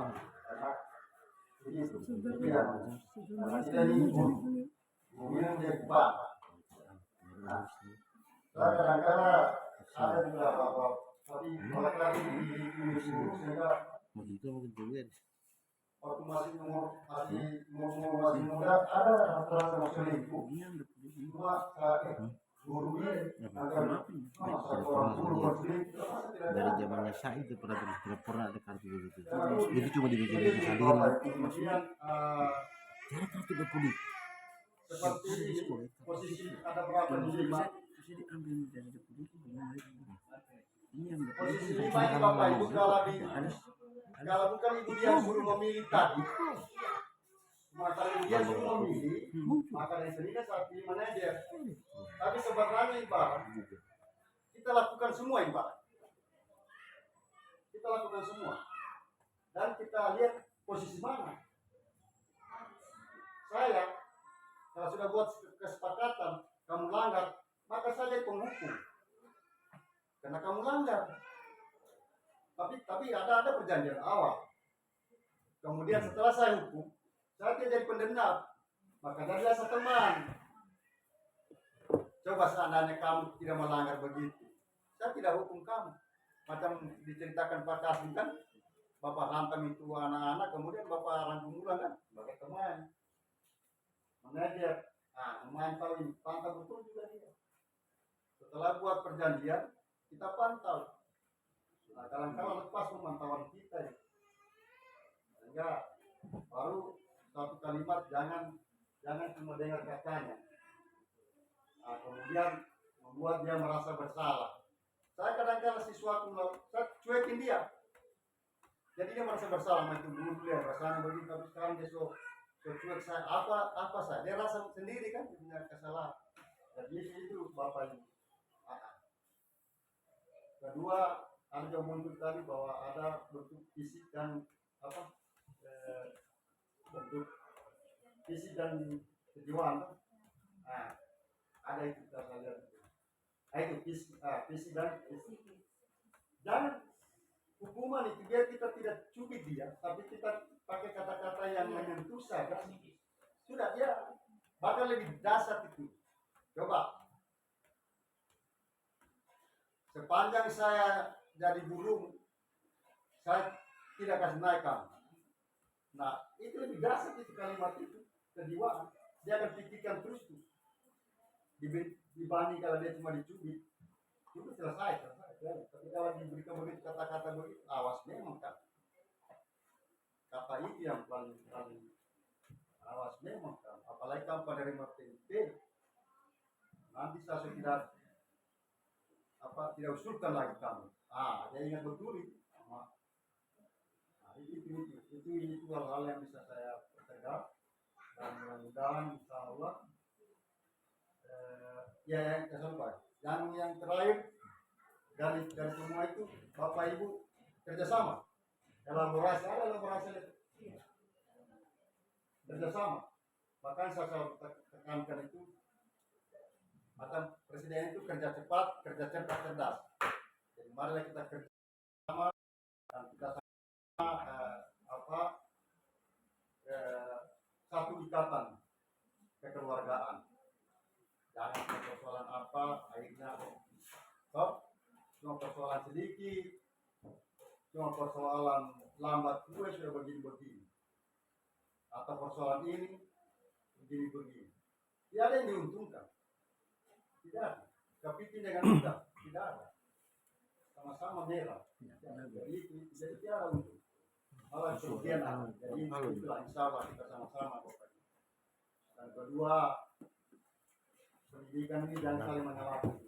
Jadi itu yang karena kita ini bumi yang menjadi kuat. Nah, saya kadang-kadang ada juga bahwa tapi balik lagi di musim sehingga waktu masih muda ada rasa-rasa mau selingkuh. Cuma guru ini agar satu orang guru bersedih Dari zamannya Syahid itu tidak pernah ada kartu begitu. Itu cuma dibikin di jadi sendiri. Bapak Ibu kemudian Cara kartu berkulit. seperti posisi ada berapa di lima Bisa diambil dari kulit. Ini yang posisi lima ini Bapak Ibu kalau bukan ibu dia suruh memilih tadi maka dia suruh memilih maka yang sendiri saat pilih manajer tapi sebenarnya ibarat kita lakukan semua ibarat kita lakukan semua dan kita lihat posisi mana saya kalau sudah buat kesepakatan kamu langgar maka saya penghukum karena kamu langgar tapi ada perjanjian awal kemudian setelah saya hukum saya tidak jadi pendendam maka jadilah seteman coba seandainya kamu tidak melanggar begitu saya tidak hukum kamu macam diceritakan Pak Kasih kan Bapak hantam itu anak-anak kemudian Bapak rangkum ulang kan sebagai teman manajer memantau ini pantau betul juga dia setelah buat perjanjian kita pantau nah kadang-kadang lepas pemantauan kita ya. Sehingga baru satu kalimat jangan cuma dengar katanya kemudian membuat dia merasa bersalah saya kadang-kadang sesuatu saya cuekin dia jadi dia merasa bersalah itu dulu dia rasanya begitu tapi sekarang dia so cuek saya apa saya dia rasa sendiri kan punya kesalahan jadi itu Bapak Ibu kedua ada yang muncul tadi bahwa ada bentuk fisik dan bentuk fisik dan kejiwaan ada itu kita lihat itu fisik dan hukuman itu biar kita tidak cubit dia tapi kita pakai kata-kata yang menyentuh saja sudah dia bakal lebih dasar itu coba sepanjang saya jadi guru saya tidak kasih naik kamu nah itu lebih dasar itu kalimat itu kejiwaan dia akan pikirkan terus tuh dibanding kalau dia cuma dicubit selesai tapi kalau diberikan begitu kata-kata begitu awas memang kan kata itu yang paling awas memang kan apalagi kamu penerima PIP nanti saya tidak usulkan lagi kamu dia ingat betul itu itu hal-hal yang bisa saya pertegak dan mudah-mudahan insya Allah yang terakhir dari semua itu Bapak Ibu kerjasama elaborasi kerjasama bahkan saya selalu tekankan itu akan presiden itu kerja cepat cerdas jadi marilah kita kerja sama dan kita satu ikatan kekeluargaan jangan persoalan akhirnya cuma persoalan sedikit cuma persoalan lambat gue sudah begini atau persoalan ini begini tidak ada yang diuntungkan tidak ada kepiting dengan mudah tidak ada sama-sama merah jadi tiada untung malah kerugian jadi itulah insya Allah kita sama-sama dan kedua pendidikan ini jangan saling menyalahkan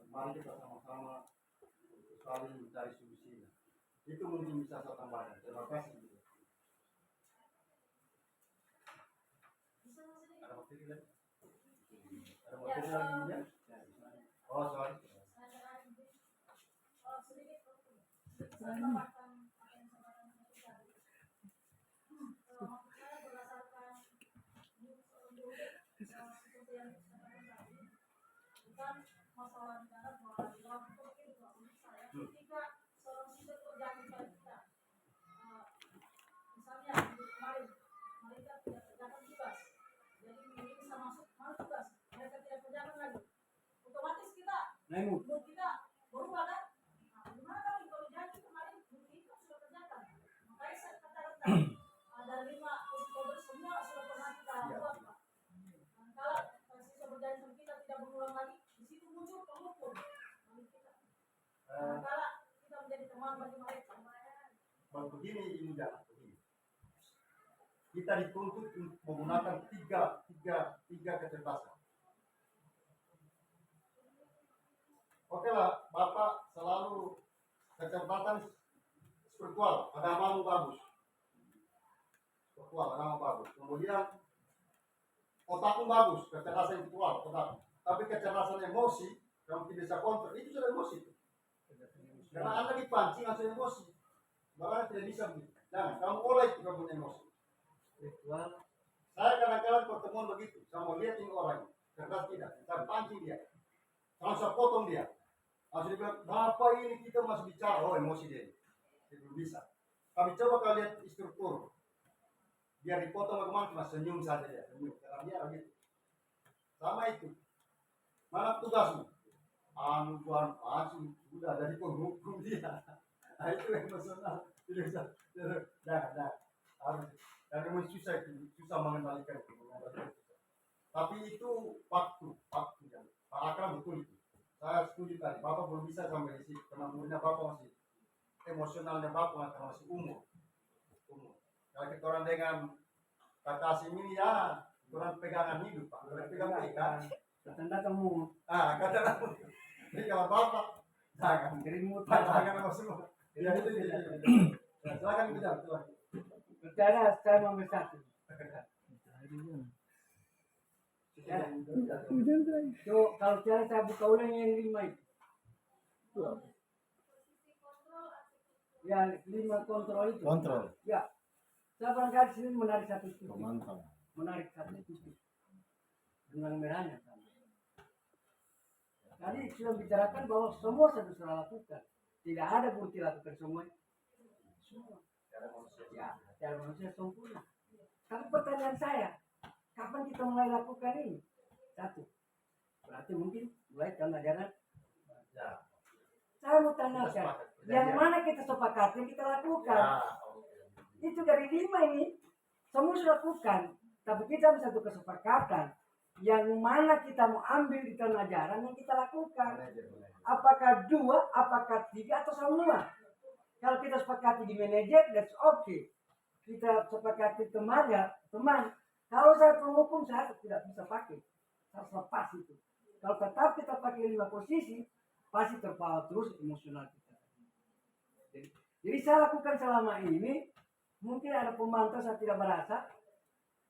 mari kita sama-sama saling mencari solusinya itu mungkin bisa saya tambahkan terima kasih ada materi lagi ya? Oh sorry masalah negara dalam saya ketika seorang siswa terjadi pada kita misalnya kemarin mereka tidak kerjakan tugas jadi ini bisa masuk tugas mereka tidak kerjakan lagi otomatis kita mood kita berubah kan gimana kali kalau jadi kemarin mood kita sudah kerjakan makanya saya katakan tadi ada 5 stakeholder semua sudah pernah kita buat Pak kalau siswa berjanji kita tidak Sementara kita menjadi teman bagi mereka. Begini ini jangan begini. Kita dituntut untuk menggunakan tiga kecerdasan. Oke lah, Bapak selalu kecerdasan spiritual, agamamu bagus. Spiritual, agama bagus. Kemudian otakmu bagus, kecerdasan spiritual, otak. Tapi kecerdasan emosi, kamu tidak bisa kontrol, itu sudah emosi. Karena Anda dipancing langsung emosi. Malah tidak bisa begitu. Jangan, kamu olah itu kamu punya emosi. Spiritual. Saya kadang-kadang pertemuan begitu, saya mau lihat ini orang, cerdas tidak, saya pancing dia, langsung potong dia. Langsung dia bilang, Bapak ini kita masih bicara, oh emosi dia, dia belum bisa. Kami coba kalian lihat struktur, biar dipotong bagaimana, cuma senyum saja dia, senyum, karena dia begitu. Sama itu, mana tugasmu? Anu Tuhan, sudah jadi penghukum dia. Nah itu emosional, tidak bisa, jangan, harus. Dan memang susah mengendalikan itu. Tapi itu waktu yang Pak Akram betul itu. Saya setuju tadi, Bapak belum bisa sampai di situ, karena umurnya Bapak masih, emosionalnya Bapak masih umur. Kalau kita orang dengan kata asing ini ya, orang pegangan hidup Pak, orang pegang. Tanda kamu. Kata kamu. Jadi kalau Bapak, jangan Kirimut. jangan apa semua. Ya itu. Silakan bicara. Bicara saya mau bersatu. So, kalau cara saya buka ulang yang 5 itu. Ya, 5 kontrol itu. Kontrol. Ya. Saya barangkali sini menarik satu titik. Pemantau. Menarik satu titik. Dengan merahnya. Tadi sudah bicarakan bahwa semua saya sudah lakukan. Tidak ada bukti lakukan semua. Ya, cara manusia sempurna. Tapi pertanyaan saya, kapan kita mulai lakukan ini? Satu, berarti mungkin mulai tahun ajaran. Saya mau tanyakan, yang mana kita sepakati yang kita lakukan? Itu dari 5 ini, semua sudah lakukan. Tapi kita bisa satu kesepakatan. Yang mana kita mau ambil di tahun ajaran yang kita lakukan? Apakah 2, apakah 3, atau semua? Kalau kita sepakati di manajer, that's okay. Kita sepakati teman ya, teman. Kalau saya penghukum, saya tidak bisa pakai. Harus lepas itu. Kalau tetap kita pakai 5 posisi, pasti terpaut terus emosional kita. Jadi saya lakukan selama ini, mungkin ada pemantau saya tidak merasa,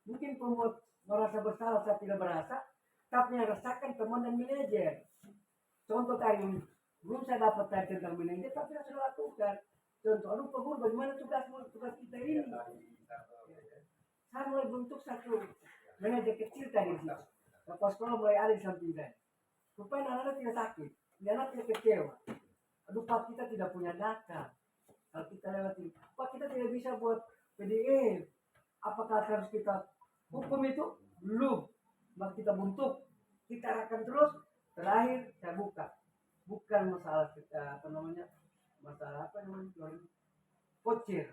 mungkin pembuat merasa bersalah saya tidak merasa, tapi yang rasakan teman dan manajer. Contoh tadi, belum saya dapat tadi tentang manajer, tapi saya sudah lakukan. Contoh, aduh Pak Guru, bagaimana tugas kita ini? Saya mulai bentuk satu manajer kecil tadi sih. Lepas sekolah mulai ada di samping saya. Supaya anak-anak tidak sakit, anak tidak kecewa. Aduh Pak, kita tidak punya data. Kalau kita lewatin, Pak kita tidak bisa buat PDF. Apakah harus kita hukum itu? Belum. Maka kita bentuk, kita arahkan terus. Terakhir saya buka. Bukan masalah kita masalah voucher.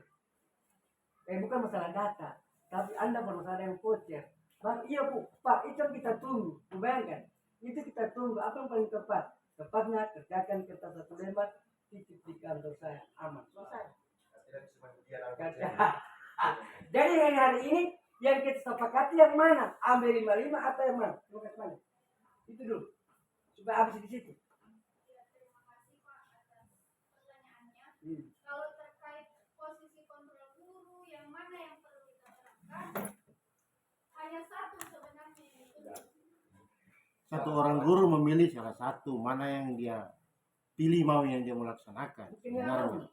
Bukan masalah data, tapi Anda bermasalah yang voucher. Bang, iya Bu, Pak, itu kita tunggu. Bayangkan, itu kita tunggu. Apa yang paling tepat? Tepatnya kerjakan kertas 1 lembar, titip di kantor saya, aman. Selesai. Jadi hari ini yang kita sepakati yang mana? Ambil 55 atau yang mana? Mana? Itu dulu. Supaya habis di situ. Kalau terkait posisi kontrol guru, yang mana yang perlu kita terapkan? Hanya satu sebenarnya, yaitu Satu orang guru memilih salah satu, mana yang dia pilih mau yang dia melaksanakan. Sebenarnya.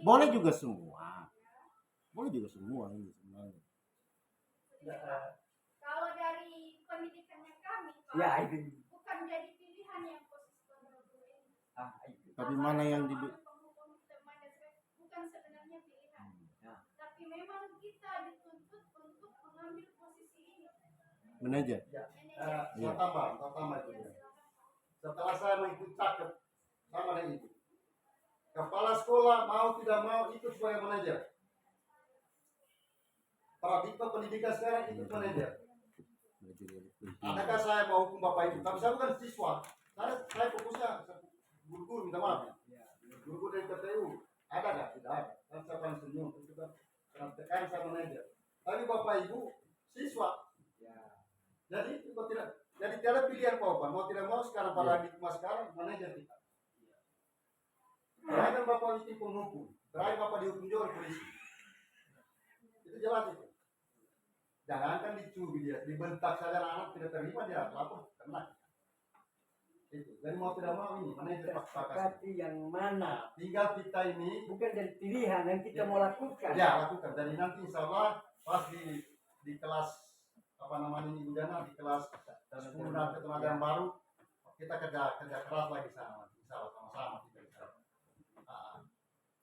Boleh juga semua. Ini sebenarnya. kalau dari pendidikannya kami, Pak, Ya, itu. bukan jadi pilihan yang posisi kontrol guru ini. Tapi mana yang di Bukan sebenarnya pilihan, tapi memang kita dituntut untuk mengambil posisi ini. manajer? Saya tambah itu. Setelah saya mengikuti cakep sama dengan itu, kepala sekolah mau tidak mau ikut sebagai manajer. Paradigma pendidikan sekarang ikut manajer. Adakah saya mau hukum Bapak itu? Tapi saya bukan siswa. Saya fokusnya guru minta maaf. Guru dari KPU ada nggak? Tidak ada. Kan saya paling senyum itu kan karena tekan sama manajer. Tapi bapak ibu siswa. Jadi itu tidak. Jadi tidak ada pilihan apa mau tidak mau sekarang paradigma sekarang manajer kita. Terakhir bapak itu penghukum, terakhir bapak dihukum juga oleh polisi. Itu jelas itu. Jangankan dicubit dia, dibentak saja anak tidak terima dia lapor kena. Itu. Jadi mau tidak mau ini manajer paksa. Tapi yang mana? Tinggal kita ini Bukan dari pilihan yang kita mau lakukan. ya lakukan. Jadi nanti insya Allah pas di kelas apa namanya ini Udana di kelas 10 dan ketenagaan baru kita kerja keras lagi sama insya Allah sama-sama kita bisa.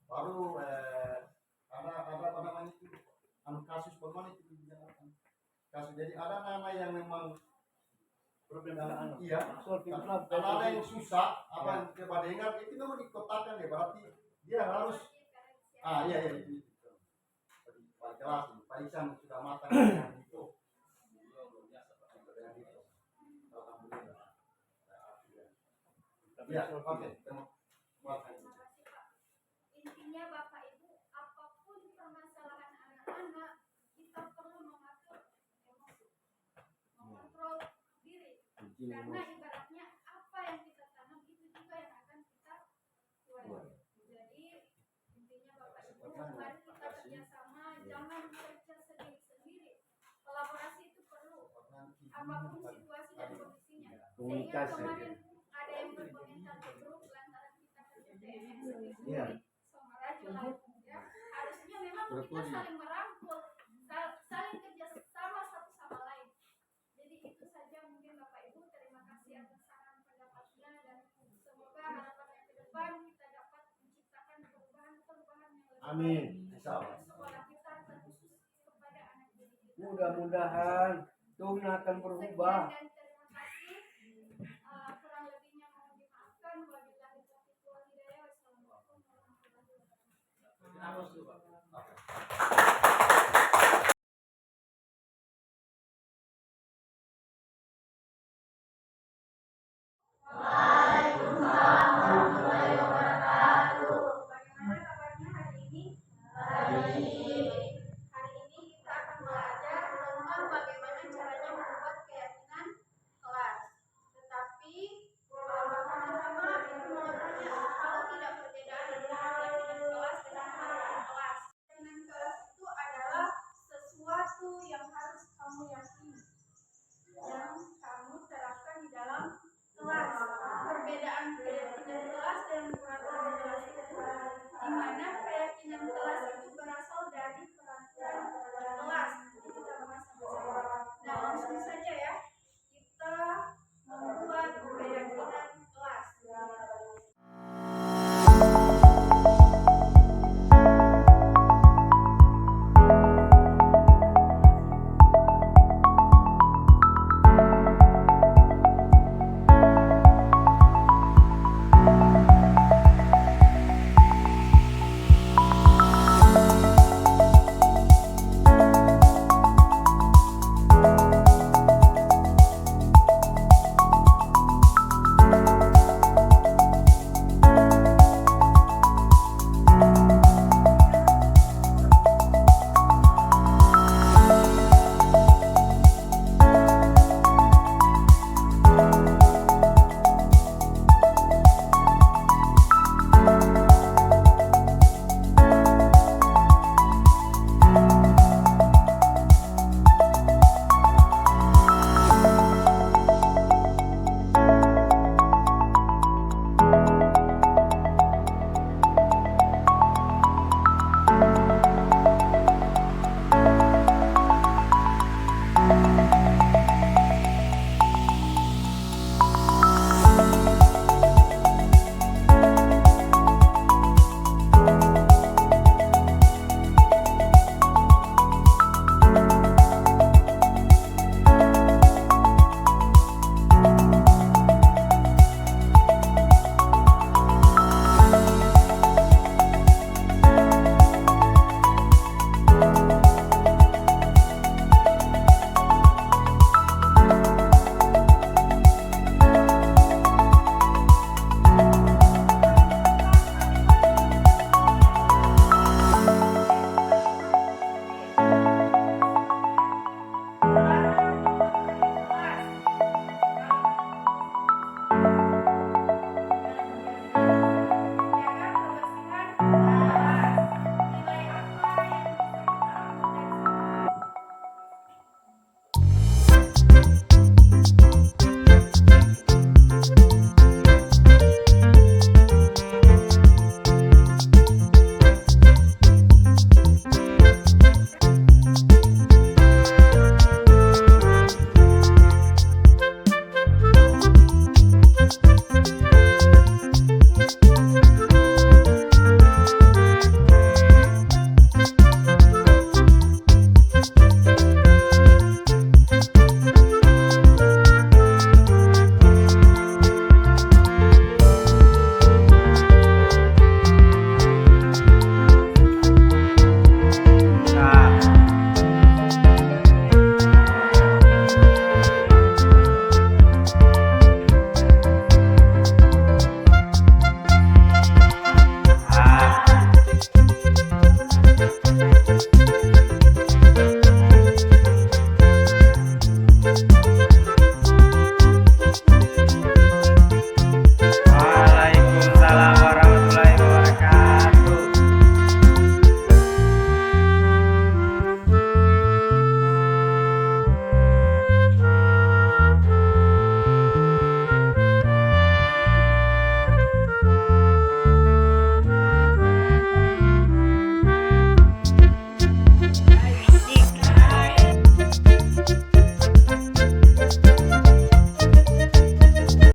Baru ada apa namanya itu kasus pemain itu dibicarakan. Kasus jadi ada nama yang memang perbedaan iya ada yang susah apa yang kita dengar itu memang dikotakan ya berarti dia harus iya itu kelas Pak Iksan sudah matang dengan itu alhamdulillah ya oke Intinya Bapak Ibu, apapun permasalahan anak-anak, kita perlu mengatur emosi, mengontrol diri. Karena ibaratnya apa yang kita tanam itu juga yang akan kita tuai. Jadi intinya Bapak Ibu, mari kita kerjasama, jangan kerja sendiri-sendiri. Kolaborasi itu perlu, apapun situasi dan kondisinya. Sehingga kemarin ada yang berkomentar di grup lantaran kita kerja sendiri. Ya, harusnya memang kita saling merangkul, saling kerja sama satu sama lain. Jadi itu saja mungkin Bapak Ibu, terima kasih atas saran pendapatnya dan semoga harapan yang ke depan kita dapat menciptakan perubahan yang lebih Amin. baik. Sekolah kita terkhusus kepada anak didik kita. Mudah-mudahan dunia akan berubah. Sekian dan terima kasih. Kurang lebihnya mohon dimaafkan. Wabillahi taufiq wal hidayah. Wassalamualaikum warahmatullahi wabarakatuh.